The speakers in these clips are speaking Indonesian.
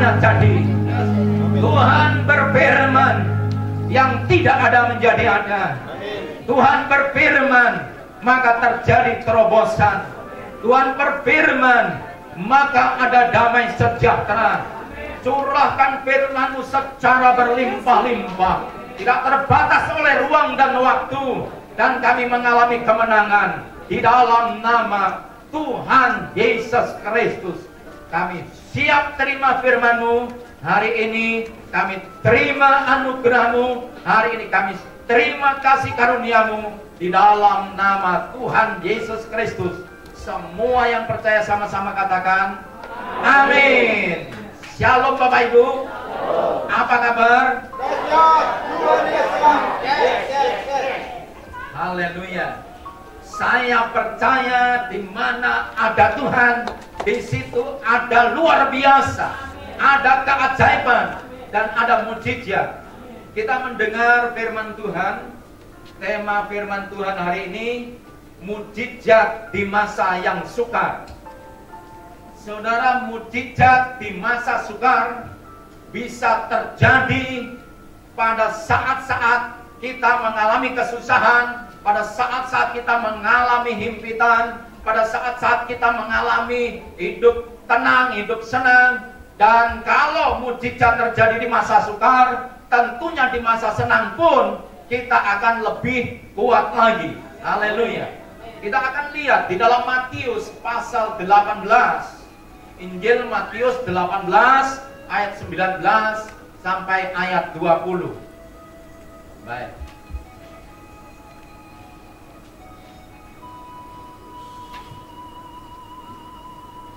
semuanya jadi. Tuhan berfirman, yang tidak ada menjadi ada. Tuhan berfirman, maka terjadi terobosan. Tuhan berfirman, maka ada damai sejahtera. Curahkan firman-Mu secara berlimpah-limpah, tidak terbatas oleh ruang dan waktu, dan kami mengalami kemenangan di dalam nama Tuhan Yesus Kristus. Kami siap terima firman-Mu hari ini, kami terima anugerah-Mu hari ini, kami terima kasih karunia-Mu di dalam nama Tuhan Yesus Kristus. Semua yang percaya sama-sama katakan amin. Shalom Bapak Ibu. Apa kabar? Haleluya. Saya percaya di mana ada Tuhan, di situ ada luar biasa, ada keajaiban, dan ada mujizat. Kita mendengar firman Tuhan. Tema firman Tuhan hari ini, mujizat di masa yang sukar. Saudara, mujizat di masa sukar bisa terjadi pada saat-saat kita mengalami kesusahan, pada saat-saat kita mengalami himpitan, pada saat-saat kita mengalami hidup tenang, hidup senang. Dan kalau mujizat terjadi di masa sukar, tentunya di masa senang pun kita akan lebih kuat lagi. Haleluya. Kita akan lihat di dalam Matius pasal 18. Injil Matius 18 ayat 19 sampai ayat 20. Baik.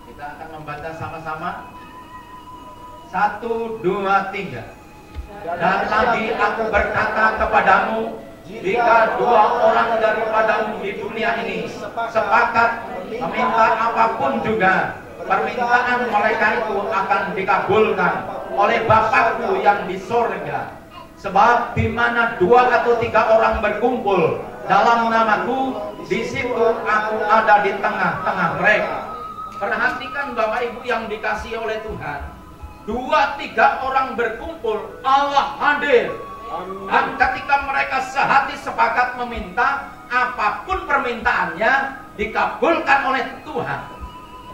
Kita akan membaca sama-sama. 1, 2, 3. Dan lagi aku berkata kepadamu, jika 2 orang daripadamu di dunia ini sepakat meminta apapun juga, permintaan mereka itu akan dikabulkan oleh Bapakku yang di sorga. Sebab di mana 2 atau 3 orang berkumpul dalam namaku, di situ aku ada di tengah-tengah mereka. Perhatikan Bapak Ibu yang dikasihi oleh Tuhan. 2-3 orang berkumpul, Allah hadir. Dan ketika mereka sehati sepakat meminta, apapun permintaannya dikabulkan oleh Tuhan.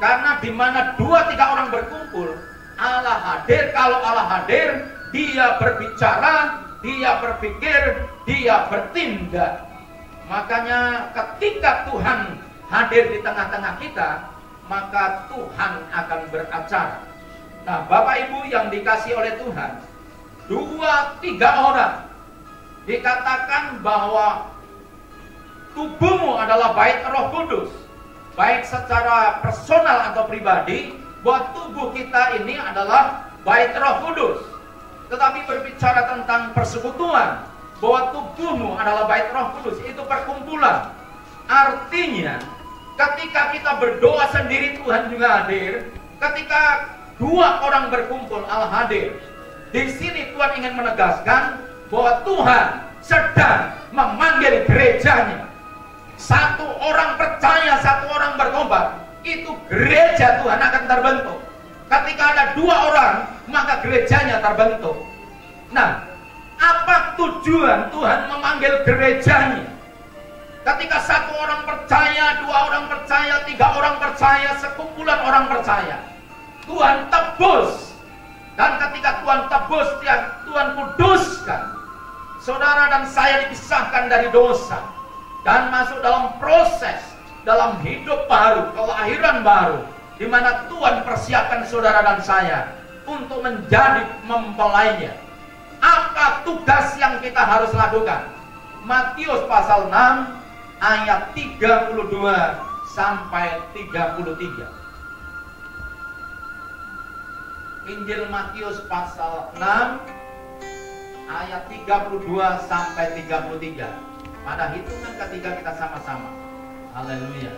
Karena di mana 2-3 orang berkumpul, Allah hadir. Kalau Allah hadir, Dia berbicara, Dia berpikir, Dia bertindak. Makanya ketika Tuhan hadir di tengah-tengah kita, maka Tuhan akan beracara. Nah, Bapak Ibu yang dikasihi oleh Tuhan, 2-3 orang dikatakan bahwa tubuhmu adalah bait Roh Kudus. Baik secara personal atau pribadi, buat tubuh kita ini adalah bait Roh Kudus. Tetapi berbicara tentang persekutuan, bahwa tubuhmu adalah bait Roh Kudus, itu perkumpulan. Artinya, ketika kita berdoa sendiri, Tuhan juga hadir. Ketika 2 orang berkumpul, Allah hadir. Di sini Tuhan ingin menegaskan bahwa Tuhan sedang memanggil gerejanya. 1 orang percaya, 1 orang bertobat, itu gereja Tuhan akan terbentuk. Ketika ada 2 orang, maka gerejanya terbentuk. Nah, apa tujuan Tuhan memanggil gerejanya? Ketika 1 orang percaya, 2 orang percaya, 3 orang percaya, sekumpulan orang percaya, Tuhan tebus. Dan ketika Tuhan tebus, Tuhan kuduskan, saudara dan saya dipisahkan dari dosa dan masuk dalam proses, dalam hidup baru, kelahiran baru, di mana Tuhan persiapkan saudara dan saya untuk menjadi mempelainya. Apa tugas yang kita harus lakukan? Matius pasal 6 ayat 32 sampai 33. Injil Matius pasal 6 ayat 32 sampai 33. Pada hitungan ketiga kita sama-sama. Haleluya.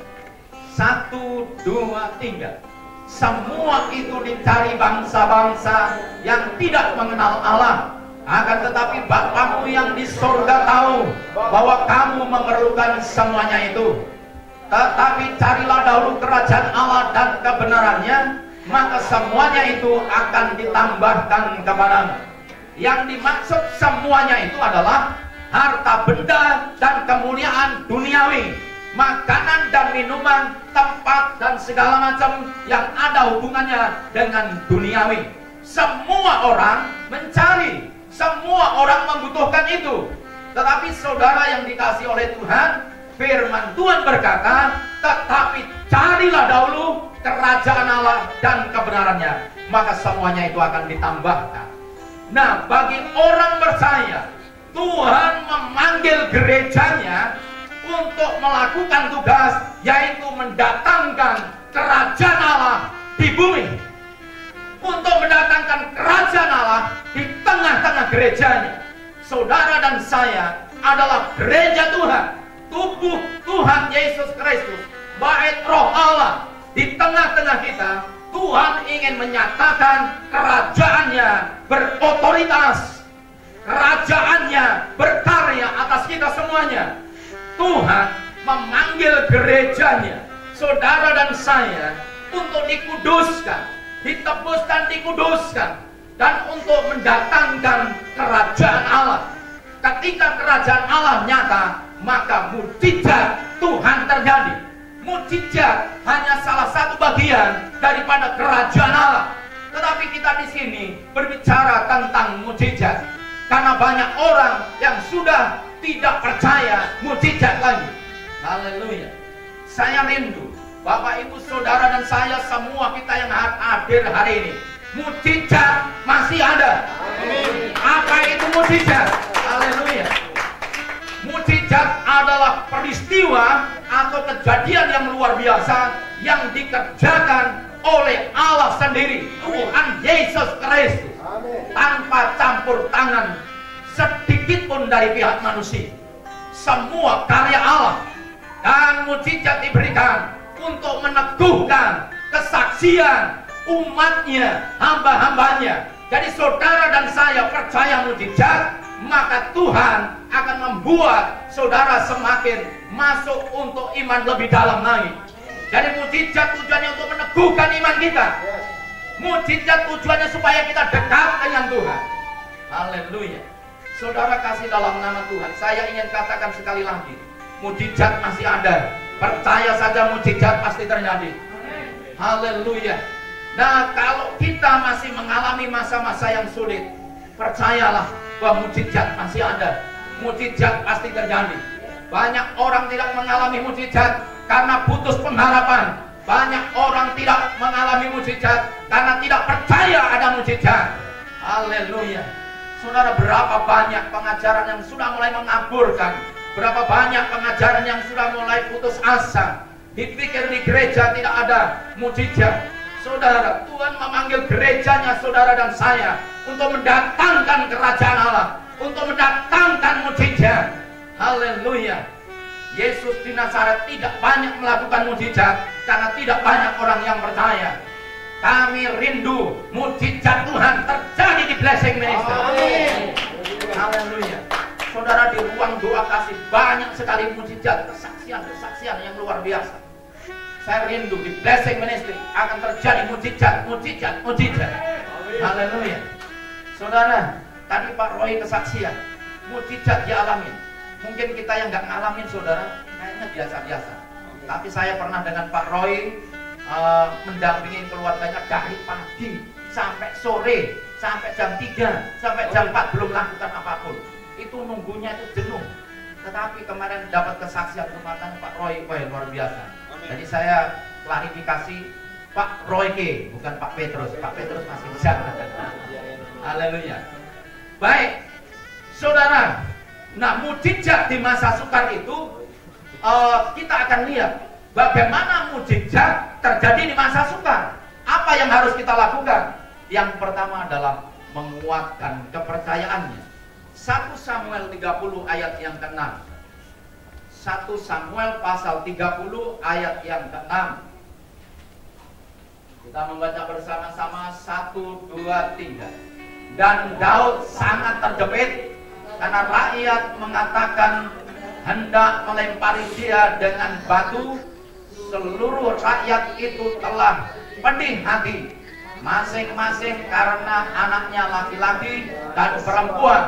1, 2, 3. Semua itu dicari bangsa-bangsa yang tidak mengenal Allah. Akan tetapi Bapamu yang di surga tahu bahwa kamu memerlukan semuanya itu. Tetapi carilah dahulu kerajaan Allah dan kebenarannya, maka semuanya itu akan ditambahkan kepadamu. Yang dimaksud semuanya itu adalah harta benda dan kemuliaan duniawi, makanan dan minuman, tempat dan segala macam yang ada hubungannya dengan duniawi. Semua orang mencari, semua orang membutuhkan itu. Tetapi saudara yang dikasihi oleh Tuhan, firman Tuhan berkata, tetapi carilah dahulu kerajaan Allah dan kebenarannya, maka semuanya itu akan ditambahkan. Nah, bagi orang percaya, Tuhan memanggil gerejanya untuk melakukan tugas, yaitu mendatangkan kerajaan Allah di bumi, untuk mendatangkan kerajaan Allah di tengah-tengah gerejanya. Saudara dan saya adalah gereja Tuhan, tubuh Tuhan Yesus Kristus, bait Roh Allah di tengah-tengah kita. Tuhan ingin menyatakan kerajaannya berotoritas, kerajaannya berkarya atas kita semuanya. Tuhan memanggil gerejanya, saudara dan saya, untuk dikuduskan, ditebus dan dikuduskan, dan untuk mendatangkan kerajaan Allah. Ketika kerajaan Allah nyata, maka mukjizat Tuhan terjadi. Mukjizat hanya salah satu bagian daripada kerajaan Allah. Tetapi kita di sini berbicara tentang mukjizat, karena banyak orang yang sudah tidak percaya mukjizat lagi. Haleluya. Saya rindu Bapak Ibu Saudara dan saya semua, kita yang hadir hari ini, mukjizat masih ada. Amin. Apa itu mukjizat? Haleluya. Mukjizat adalah peristiwa atau kejadian yang luar biasa yang dikerjakan oleh Allah sendiri, Tuhan Yesus Kristus, tanpa campur tangan sedikit pun dari pihak manusia. Semua karya Allah, dan mukjizat diberikan untuk meneguhkan kesaksian umatnya, hamba-hambanya. Jadi saudara dan saya percaya mukjizat, maka Tuhan akan membuat saudara semakin masuk untuk iman lebih dalam lagi. Jadi mukjizat tujuannya untuk meneguhkan iman kita. Mukjizat tujuannya supaya kita dekat dengan Tuhan. Haleluya. Saudara kasih dalam nama Tuhan, saya ingin katakan sekali lagi, mukjizat masih ada. Percaya saja mukjizat pasti terjadi. Haleluya. Nah, kalau kita masih mengalami masa-masa yang sulit, percayalah bahwa mukjizat masih ada. Mukjizat pasti terjadi. Banyak orang tidak mengalami mukjizat karena putus pengharapan. Banyak orang tidak mengalami mukjizat karena tidak percaya ada mukjizat. Haleluya. Saudara, berapa banyak pengajaran yang sudah mulai mengaburkan, berapa banyak pengajaran yang sudah mulai putus asa, dipikir di gereja tidak ada mukjizat. Saudara, Tuhan memanggil gerejanya saudara dan saya untuk mendatangkan kerajaan Allah, untuk mendatangkan mukjizat. Haleluya. Yesus di Nazaret tidak banyak melakukan mukjizat karena tidak banyak orang yang percaya. Kami rindu mukjizat Tuhan terjadi di Blessing Ministry. Haleluya. Saudara, di ruang doa kasih banyak sekali mukjizat, kesaksian yang luar biasa. Saya rindu di Blessing Ministry akan terjadi mukjizat. Haleluya. Saudara, tadi Pak Roy kesaksian, mukjizat dialami. Mungkin kita yang nggak ngalamin, saudara, kayaknya biasa-biasa. Tapi saya pernah dengan Pak Roy mendampingi keluarganya dari pagi sampai sore, sampai jam 3, sampai jam 4 belum melakukan apapun. Itu nunggunya itu jenuh. Tetapi kemarin dapat kesaksian rumah Pak Roy, wah luar biasa. Jadi saya klarifikasi, Pak Roy ke, bukan Pak Petrus. Pak Petrus masih bisa. Haleluya. Baik, saudara. Nah, mukjizat di masa sukar itu kita akan lihat bagaimana mukjizat terjadi di masa sukar. Apa yang harus kita lakukan? Yang pertama adalah menguatkan kepercayaannya. 1 Samuel 30 ayat yang ke-6. 1 Samuel pasal 30 ayat yang ke-6. Kita membaca bersama-sama 1, 2, 3. Dan Daud sangat terjepit karena rakyat mengatakan hendak melempari dia dengan batu. Seluruh rakyat itu telah pedih hati masing-masing karena anaknya laki-laki dan perempuan.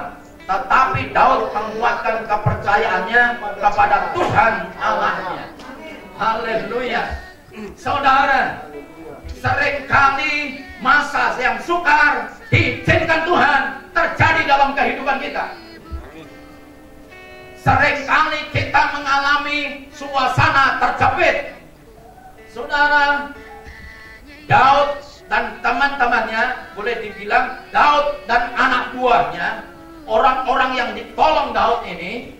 Tetapi Daud menguatkan kepercayaannya kepada Tuhan Allahnya. Haleluya. Saudara, seringkali masa yang sukar diizinkan Tuhan terjadi dalam kehidupan kita. Seringkali kita mengalami suasana terjepit. Saudara, Daud dan teman-temannya, boleh dibilang Daud dan anak buahnya, orang-orang yang ditolong Daud ini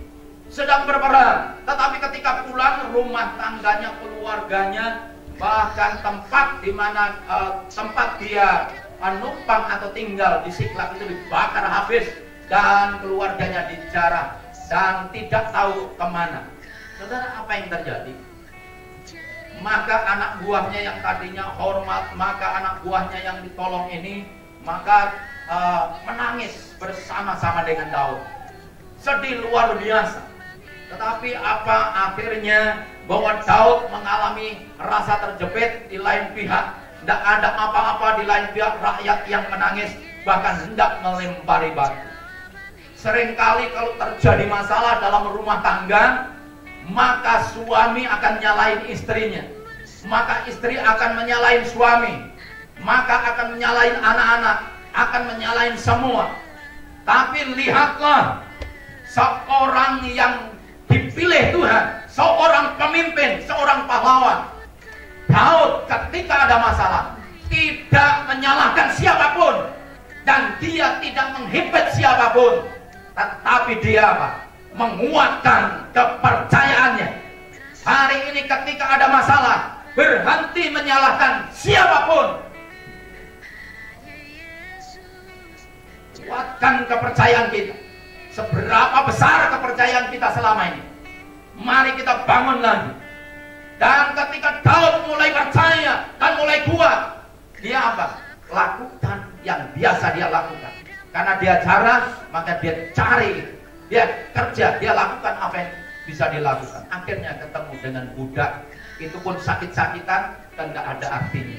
sedang berperang. Tetapi ketika pulang, rumah tangganya, keluarganya, bahkan tempat di mana tempat dia numpang atau tinggal di Siklag itu dibakar habis, dan keluarganya dijarah dan tidak tahu kemana. Saudara, apa yang terjadi? Maka anak buahnya yang tadinya hormat, maka anak buahnya yang ditolong ini, maka menangis bersama-sama dengan Daud. Sedih luar biasa. Tetapi apa akhirnya? Bahwa Daud mengalami rasa terjepit. Di lain pihak tidak ada apa-apa, di lain pihak rakyat yang menangis, bahkan hendak melempari batu. Seringkali kalau terjadi masalah dalam rumah tangga, maka suami akan nyalain istrinya, maka istri akan menyalain suami, maka akan menyalain anak-anak, akan menyalain semua. Tapi lihatlah, seorang yang dipilih Tuhan, seorang pemimpin, seorang pahlawan, Daud ketika ada masalah tidak menyalahkan siapapun, dan dia tidak menghibit siapapun, tetapi dia apa? Menguatkan kepercayaannya. Hari ini ketika ada masalah, berhenti menyalahkan siapapun, kuatkan kepercayaan kita. Seberapa besar kepercayaan kita selama ini, mari kita bangun lagi. Dan ketika Daud mulai percaya dan mulai kuat, dia apa? Lakukan yang biasa dia lakukan. Karena dia jarang, maka dia cari, dia kerja, dia lakukan apa yang bisa dilakukan. Akhirnya ketemu dengan budak, itu pun sakit-sakitan dan tidak ada artinya.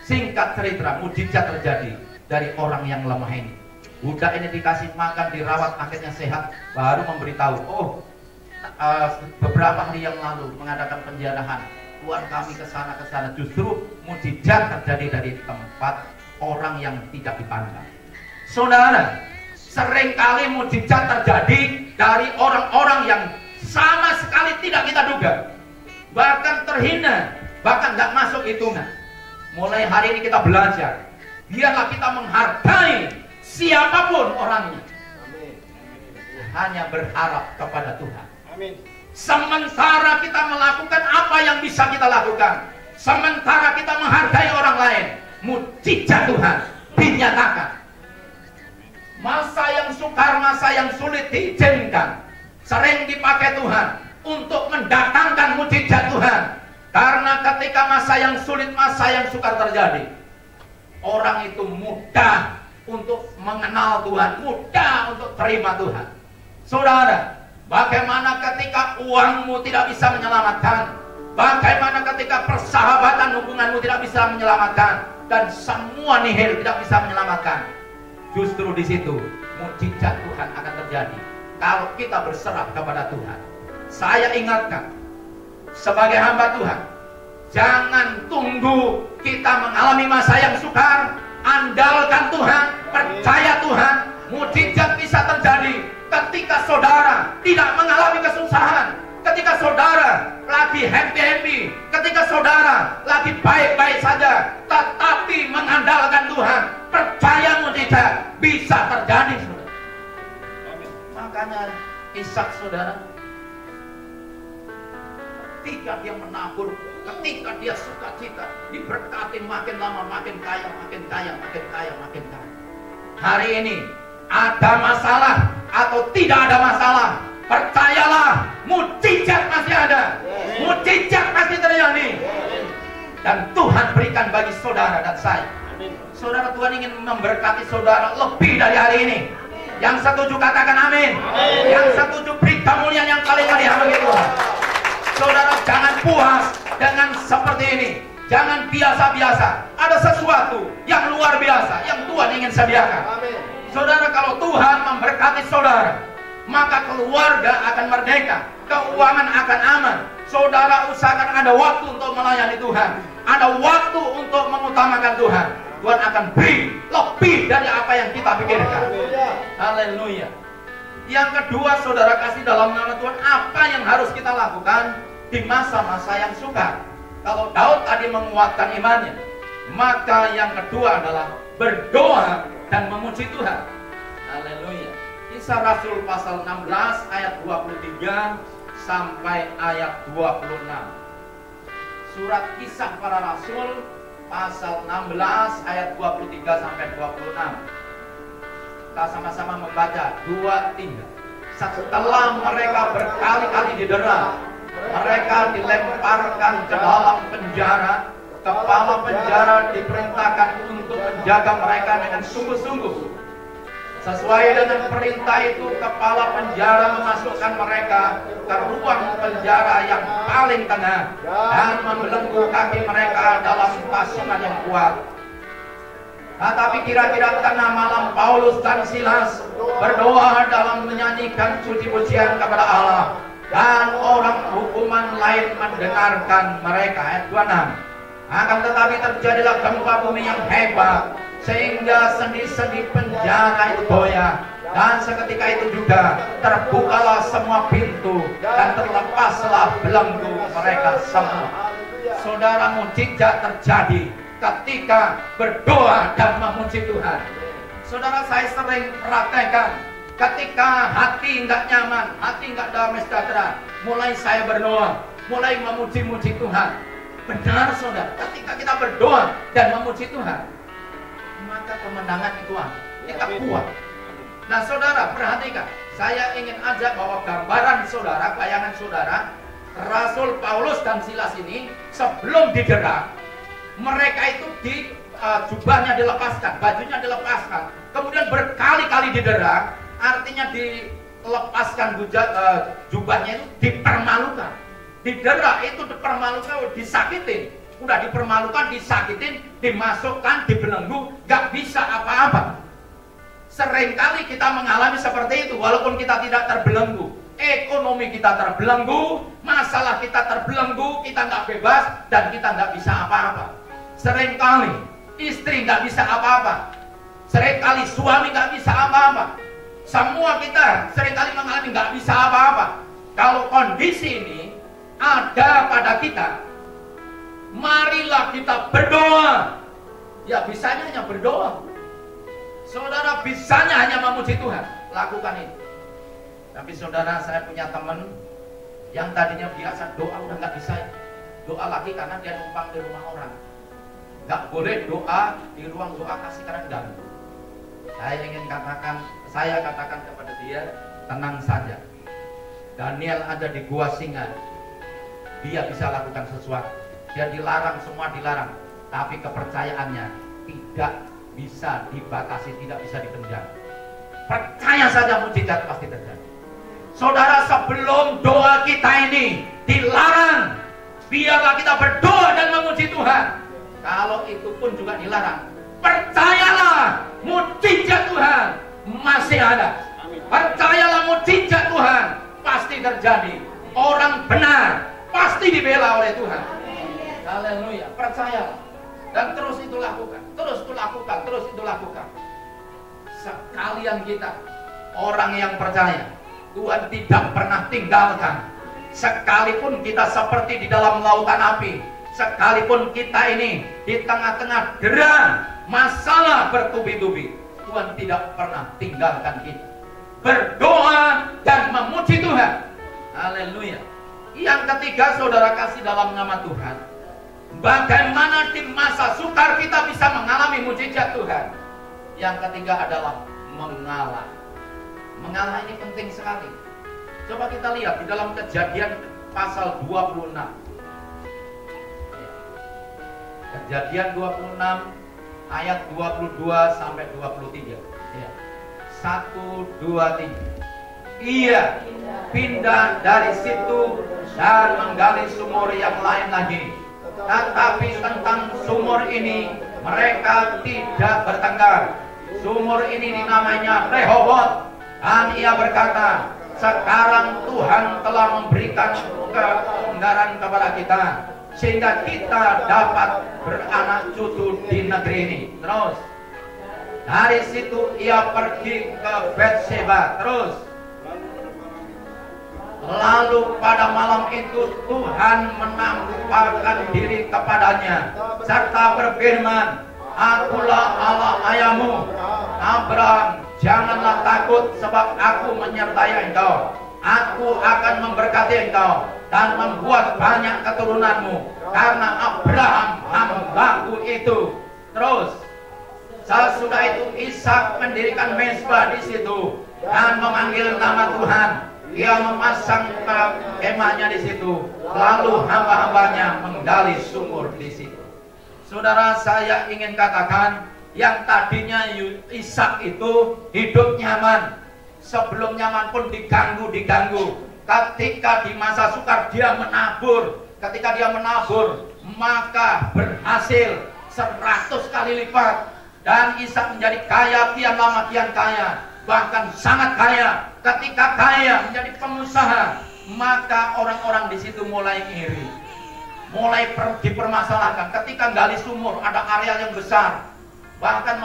Singkat cerita, mujizat terjadi dari orang yang lemah ini. Budak ini dikasih makan, dirawat, akhirnya sehat, baru memberitahu, beberapa hari yang lalu mengadakan penjarahan, Tuhan kami ke sana. Justru mujizat terjadi dari tempat orang yang tidak dipandang. Saudara, seringkali mujizat terjadi dari orang-orang yang sama sekali tidak kita duga, bahkan terhina, bahkan tidak masuk hitungan. Mulai hari ini kita belajar, biarlah kita menghargai siapapun orangnya. Amin. Hanya berharap kepada Tuhan. Amin. Sementara kita melakukan apa yang bisa kita lakukan, sementara kita menghargai orang lain, mujizat Tuhan dinyatakan. Masa yang sukar, masa yang sulit diizinkan, sering dipakai Tuhan untuk mendatangkan mujizat Tuhan. Karena ketika masa yang sulit, masa yang sukar terjadi, orang itu mudah untuk mengenal Tuhan, mudah untuk terima Tuhan. Saudara, bagaimana ketika uangmu tidak bisa menyelamatkan? Bagaimana ketika persahabatan hubunganmu tidak bisa menyelamatkan? Dan semua nihil tidak bisa menyelamatkan? Justru di situ mujizat Tuhan akan terjadi kalau kita berserah kepada Tuhan. Saya ingatkan sebagai hamba Tuhan, jangan tunggu kita mengalami masa yang sukar. Andalkan Tuhan, percaya Tuhan. Mujizat bisa terjadi ketika saudara tidak mengalami kesusahan, ketika saudara lagi happy-happy, ketika saudara lagi baik-baik saja, tetapi mengandalkan Tuhan, percaya mujizat bisa terjadi, saudara. Makanya Ishak, saudara, ketika dia menabur, ketika dia sukacita, diberkati makin lama makin kaya, makin kaya, makin kaya, makin kaya. Hari ini ada masalah atau tidak ada masalah, percayalah, mujizat masih ada, mujizat masih terjadi, dan Tuhan berikan bagi saudara dan saya. Saudara, Tuhan ingin memberkati saudara lebih dari hari ini. Yang setuju katakan amin. Yang setuju beri kemuliaan yang paling meriah bagi Tuhan. Saudara, jangan puas dengan seperti ini. Jangan biasa-biasa. Ada sesuatu yang luar biasa yang Tuhan ingin sediakan. Saudara, kalau Tuhan memberkati saudara, maka keluarga akan merdeka, keuangan akan aman. Saudara usahakan ada waktu untuk melayani Tuhan, ada waktu untuk mengutamakan Tuhan. Tuhan akan beri lebih dari apa yang kita pikirkan. Haleluya. Yang kedua, saudara kasih dalam nama Tuhan, apa yang harus kita lakukan di masa-masa yang sukar? Kalau Daud tadi menguatkan imannya, maka yang kedua adalah berdoa dan memuji Tuhan. Haleluya. Kisah Rasul pasal 16 ayat 23 sampai ayat 26. Surat Kisah Para Rasul pasal 16 ayat 23 sampai 26. Kita sama-sama membaca 2-3. Setelah mereka berkali-kali didera, mereka dilemparkan ke dalam penjara. Kepala penjara diperintahkan untuk menjaga mereka dengan sungguh-sungguh. Sesuai dengan perintah itu, kepala penjara memasukkan mereka ke ruang penjara yang paling tengah dan membelenggu kaki mereka dalam pasungan yang kuat. Tetapi kira-kira tengah malam, Paulus dan Silas berdoa dalam menyanyikan puji-pujian kepada Allah, dan orang hukuman lain mendengarkan mereka. Ayat 26. Akan tetapi terjadilah gempa bumi yang hebat, sehingga sendi-sendi penjara itu goyah, dan seketika itu juga terbukalah semua pintu dan terlepaslah belenggu mereka semua. Saudara, mujizat terjadi ketika berdoa dan memuji Tuhan. Saudara, saya sering praktekkan ketika hati nggak nyaman, hati nggak damai sejahtera, mulai saya berdoa, mulai memuji-muji Tuhan. Benar saudara, ketika kita berdoa dan memuji Tuhan, maka kemenangan itu kita kuat. Nah saudara, perhatikan, saya ingin ajak bahwa gambaran saudara, bayangan saudara, Rasul Paulus dan Silas ini sebelum didera, mereka itu jubahnya dilepaskan, bajunya dilepaskan, kemudian berkali-kali didera, artinya dilepaskan jubahnya itu dipermalukan. Didera itu dipermalukan, disakitin, udah dipermalukan, disakitin, dimasukkan, dibelenggu, gak bisa apa-apa. Seringkali kita mengalami seperti itu, walaupun kita tidak terbelenggu. Ekonomi kita terbelenggu, masalah kita terbelenggu, kita gak bebas, dan kita gak bisa apa-apa. Seringkali istri gak bisa apa-apa, seringkali suami gak bisa apa-apa. Semua kita seringkali mengalami gak bisa apa-apa. Kalau kondisi ini ada pada kita, marilah kita berdoa. Ya bisanya hanya berdoa. Saudara, bisanya hanya memuji Tuhan. Lakukan itu. Tapi saudara, saya punya teman yang tadinya biasa doa udah nggak bisa doa lagi karena dia numpang di rumah orang. Nggak boleh doa di ruang doa kasih karena ganggu. Saya katakan kepada dia, tenang saja. Daniel ada di gua singa. Dia bisa lakukan sesuatu. Dia dilarang, semua dilarang. Tapi kepercayaannya tidak bisa dibatasi, tidak bisa dipenjara. Percaya saja, mujizat pasti terjadi. Saudara, sebelum doa kita ini dilarang, biarlah kita berdoa dan memuji Tuhan. Kalau itu pun juga dilarang, percayalah mujizat Tuhan masih ada. Percayalah mujizat Tuhan pasti terjadi. Orang benar pasti dibela oleh Tuhan. Haleluya, percayalah. Dan terus itu lakukan, terus itu lakukan, terus itu lakukan. Sekalian kita orang yang percaya, Tuhan tidak pernah tinggalkan. Sekalipun kita seperti di dalam lautan api, sekalipun kita ini di tengah-tengah dera masalah bertubi-tubi, Tuhan tidak pernah tinggalkan kita. Berdoa dan memuji Tuhan. Haleluya. Yang ketiga, saudara kasih dalam nama Tuhan, bagaimana di masa sukar kita bisa mengalami mujizat Tuhan. Yang ketiga adalah mengalah. Mengalah ini penting sekali. Coba kita lihat di dalam Kejadian pasal 26. Kejadian 26 ayat 22 sampai 23. Ya. 1, 2, 3. Ia pindah dari situ dan menggali sumur yang lain lagi. Tetapi tentang sumur ini mereka tidak bertengkar. Sumur ini namanya Rehobot. Dan ia berkata, sekarang Tuhan telah memberikan keenggaran kepada kita, sehingga kita dapat beranak cucu di negeri ini. Terus dari situ ia pergi ke Betseba. Terus lalu pada malam itu Tuhan menampakkan diri kepadanya serta berfirman, Akulah Allah ayahmu Abraham, janganlah takut, sebab aku menyertai engkau. Aku akan memberkati engkau dan membuat banyak keturunanmu karena Abraham hambaku itu. Terus sesudah itu Ishak mendirikan mezbah di situ dan memanggil nama Tuhan. Ia memasang kemahnya di situ, lalu hamba-hambanya menggali sumur di situ. Saudara, saya ingin katakan, yang tadinya Ishak itu hidup nyaman, sebelum nyaman pun diganggu. Ketika di masa sukar dia menabur, ketika dia menabur maka berhasil 100 kali lipat, dan Ishak menjadi kaya, kian lama kian kaya, bahkan sangat kaya. Ketika kaya menjadi pengusaha, maka orang-orang di situ mulai iri, mulai dipermasalahkan. Ketika gali sumur ada area yang besar, bahkan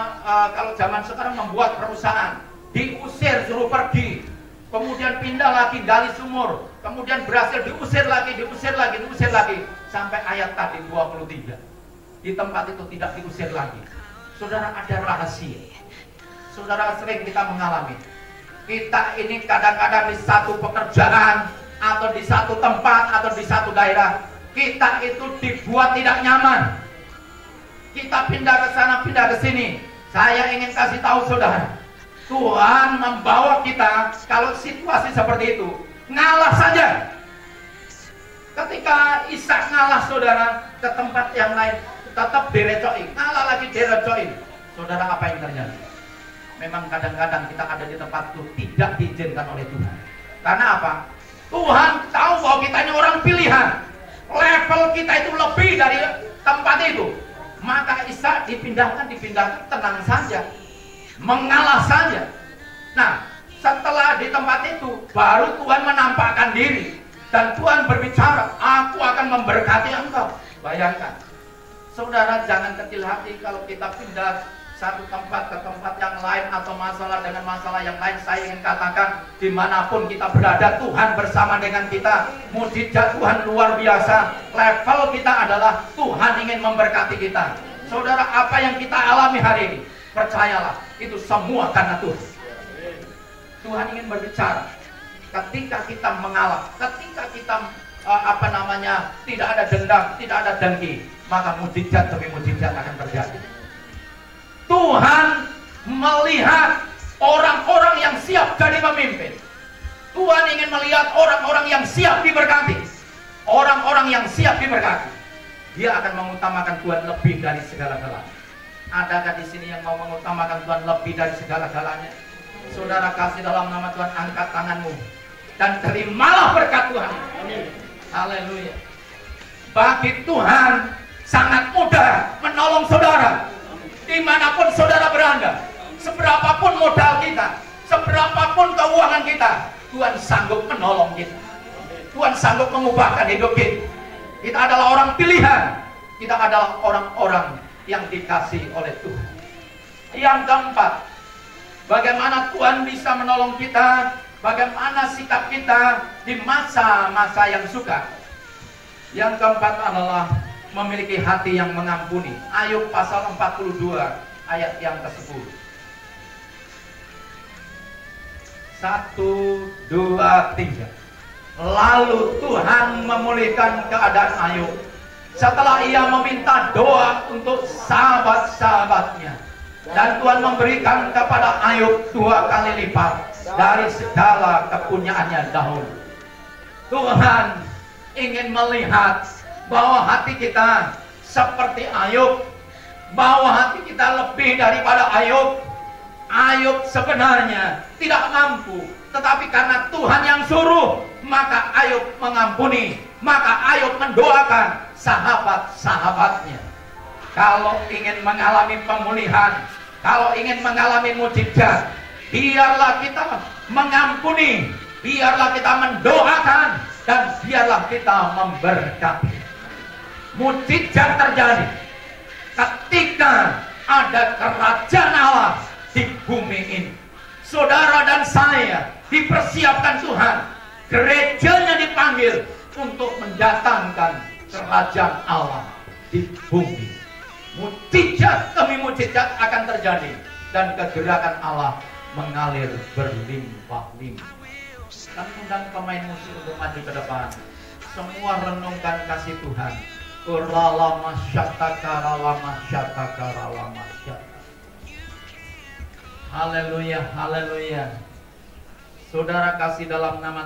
kalau zaman sekarang membuat perusahaan, diusir, suruh pergi, kemudian pindah lagi gali sumur, kemudian berhasil diusir lagi, sampai ayat tadi 23 di tempat itu tidak diusir lagi. Saudara, ada rahasia. Saudara, sering kita mengalami, kita ini kadang-kadang di satu pekerjaan atau di satu tempat atau di satu daerah, kita itu dibuat tidak nyaman. Kita pindah ke sana, pindah ke sini. Saya ingin kasih tahu saudara, Tuhan membawa kita kalau situasi seperti itu, ngalah saja. Ketika Ishak ngalah saudara ke tempat yang lain, tetap direcoin, ngalah lagi direcoin. Saudara, apa yang terjadi? Memang kadang-kadang kita ada di tempat itu tidak diizinkan oleh Tuhan. Karena apa? Tuhan tahu bahwa kita ini orang pilihan, level kita itu lebih dari tempat itu. Maka Ishak dipindahkan, tenang saja, mengalah saja. Nah, setelah di tempat itu baru Tuhan menampakkan diri, dan Tuhan berbicara, aku akan memberkati engkau. Bayangkan, saudara, jangan kecil hati kalau kita pindah satu tempat ke tempat yang lain atau masalah dengan masalah yang lain. Saya ingin katakan, dimanapun kita berada, Tuhan bersama dengan kita. Mujizat Tuhan luar biasa. Level kita adalah Tuhan ingin memberkati kita. Saudara, apa yang kita alami hari ini, percayalah, itu semua karena Tuhan. Tuhan ingin berbicara. Ketika kita mengalah, ketika kita tidak ada dendam, tidak ada dengki, maka mujizat demi mujizat akan terjadi. Tuhan melihat orang-orang yang siap jadi pemimpin. Tuhan ingin melihat orang-orang yang siap diberkati. Orang-orang yang siap diberkati, dia akan mengutamakan Tuhan lebih dari segala-galanya. Adakah di sini yang mau mengutamakan Tuhan lebih dari segala-galanya? Saudara, kasih dalam nama Tuhan, angkat tanganmu dan terimalah berkat Tuhan. Haleluya. Bagi Tuhan sangat mudah menolong saudara. Dimanapun saudara berada, seberapapun modal kita, seberapapun keuangan kita, Tuhan sanggup menolong kita. Tuhan sanggup mengubahkan hidup kita. Kita adalah orang pilihan. Kita adalah orang-orang yang dikasih oleh Tuhan. Yang keempat, bagaimana Tuhan bisa menolong kita, bagaimana sikap kita di masa-masa yang sukar. Yang keempat adalah memiliki hati yang mengampuni. Ayub pasal 42 ayat yang ke-10. 1, 2, 3. Lalu Tuhan memulihkan keadaan Ayub setelah ia meminta doa untuk sahabat-sahabatnya, dan Tuhan memberikan kepada Ayub 2 kali lipat dari segala kepunyaannya dahulu. Tuhan ingin melihat bahwa hati kita seperti Ayub, bahwa hati kita lebih daripada Ayub. Ayub sebenarnya tidak mampu, tetapi karena Tuhan yang suruh, maka Ayub mengampuni. maka ayo mendoakan sahabat-sahabatnya. Kalau ingin mengalami pemulihan, kalau ingin mengalami mujizat, biarlah kita mengampuni, biarlah kita mendoakan, dan biarlah kita memberkati. Mujizat terjadi ketika ada kerajaan Allah di bumi ini. Saudara dan saya dipersiapkan Tuhan, gerejanya dipanggil untuk mendatangkan kerajaan Allah di bumi. Mujizat demi mujizat akan terjadi, dan kegerakan Allah mengalir berlimpah-limpah. Kami undang pemain musik untuk maju ke depan. Semua renungkan kasih Tuhan. Urlala masyataka rala masyataka rala masyataka. Haleluya, haleluya. Saudara kasih dalam nama